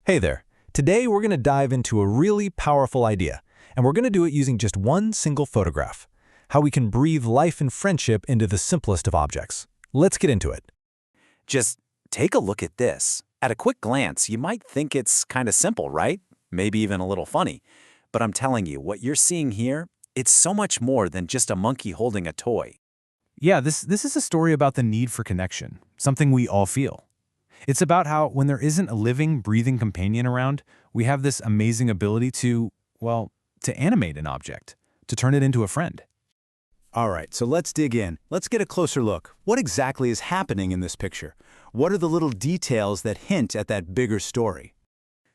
Hey there. Today we're going to dive into a really powerful idea, and we're going to do it using just one single photograph. How we can breathe life and friendship into the simplest of objects. Let's get into it. Just take a look at this. At a quick glance, you might think it's kind of simple, right? Maybe even a little funny. But I'm telling you, what you're seeing here, it's so much more than just a monkey holding a toy. Yeah, this is a story about the need for connection, something we all feel. It's about how when there isn't a living, breathing companion around, we have this amazing ability to, well, to animate an object, to turn it into a friend. All right, so let's dig in. Let's get a closer look. What exactly is happening in this picture? What are the little details that hint at that bigger story?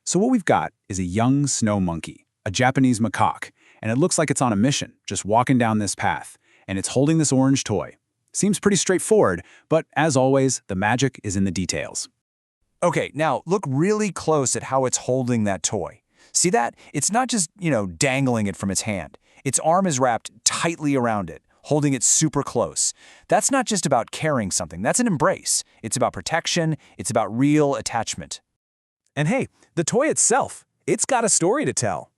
So what we've got is a young snow monkey, a Japanese macaque, and it looks like it's on a mission, just walking down this path, and it's holding this orange toy. Seems pretty straightforward, but as always, the magic is in the details. Okay, now look really close at how it's holding that toy. See that? It's not just, dangling it from its hand. Its arm is wrapped tightly around it, holding it super close. That's not just about carrying something, that's an embrace. It's about protection, it's about real attachment. And hey, the toy itself, it's got a story to tell.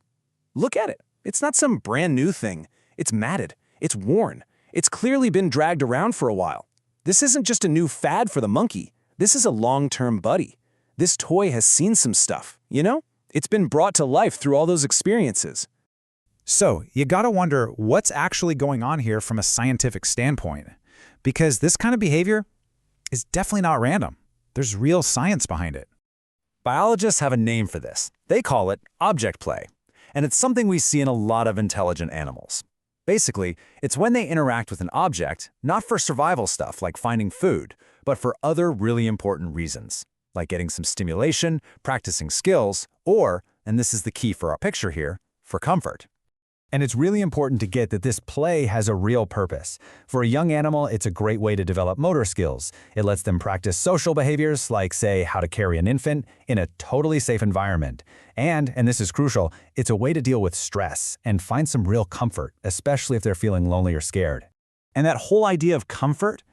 Look at it. It's not some brand new thing. It's matted. It's worn. It's clearly been dragged around for a while. This isn't just a new fad for the monkey. This is a long-term buddy. This toy has seen some stuff, It's been brought to life through all those experiences. So, you gotta wonder what's actually going on here from a scientific standpoint. Because this kind of behavior is definitely not random. There's real science behind it. Biologists have a name for this. They call it object play. And it's something we see in a lot of intelligent animals. Basically, it's when they interact with an object, not for survival stuff like finding food, but for other really important reasons, like getting some stimulation, practicing skills, or, and this is the key for our picture here, for comfort. And it's really important to get that this play has a real purpose. For a young animal, it's a great way to develop motor skills. It lets them practice social behaviors like, say, how to carry an infant in a totally safe environment. And this is crucial, it's a way to deal with stress and find some real comfort, especially if they're feeling lonely or scared. And that whole idea of comfort,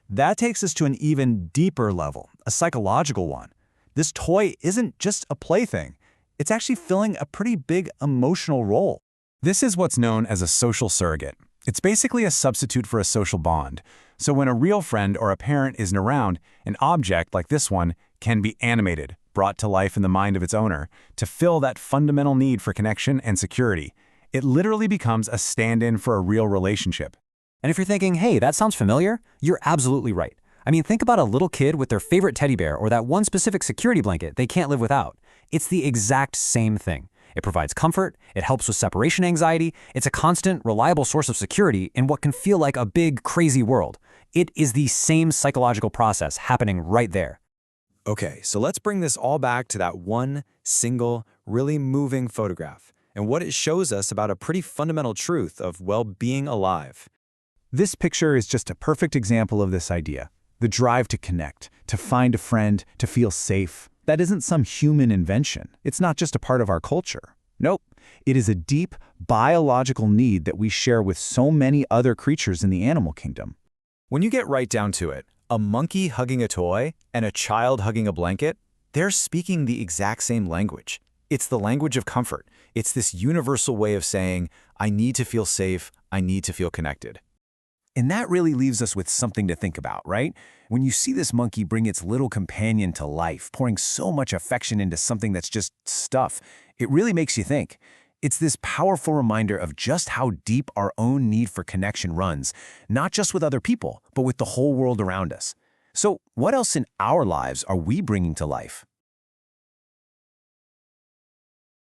that takes us to an even deeper level, a psychological one. This toy isn't just a plaything. It's actually filling a pretty big emotional role. This is what's known as a social surrogate. It's basically a substitute for a social bond. So when a real friend or a parent isn't around, an object like this one can be animated, brought to life in the mind of its owner, to fill that fundamental need for connection and security. It literally becomes a stand-in for a real relationship. And if you're thinking, hey, that sounds familiar, you're absolutely right. I mean, think about a little kid with their favorite teddy bear or that one specific security blanket they can't live without. It's the exact same thing. It provides comfort, it helps with separation anxiety, it's a constant, reliable source of security in what can feel like a big, crazy world. It is the same psychological process happening right there. Okay, so let's bring this all back to that one single, really moving photograph and what it shows us about a pretty fundamental truth of, well, being alive. This picture is just a perfect example of this idea. The drive to connect, to find a friend, to feel safe. That isn't some human invention. It's not just a part of our culture. Nope. It is a deep biological need that we share with so many other creatures in the animal kingdom. When you get right down to it, a monkey hugging a toy and a child hugging a blanket, they're speaking the exact same language. It's the language of comfort. It's this universal way of saying, I need to feel safe, I need to feel connected. And that really leaves us with something to think about, right? When you see this monkey bring its little companion to life, pouring so much affection into something that's just stuff, it really makes you think. It's this powerful reminder of just how deep our own need for connection runs, not just with other people, but with the whole world around us. So what else in our lives are we bringing to life?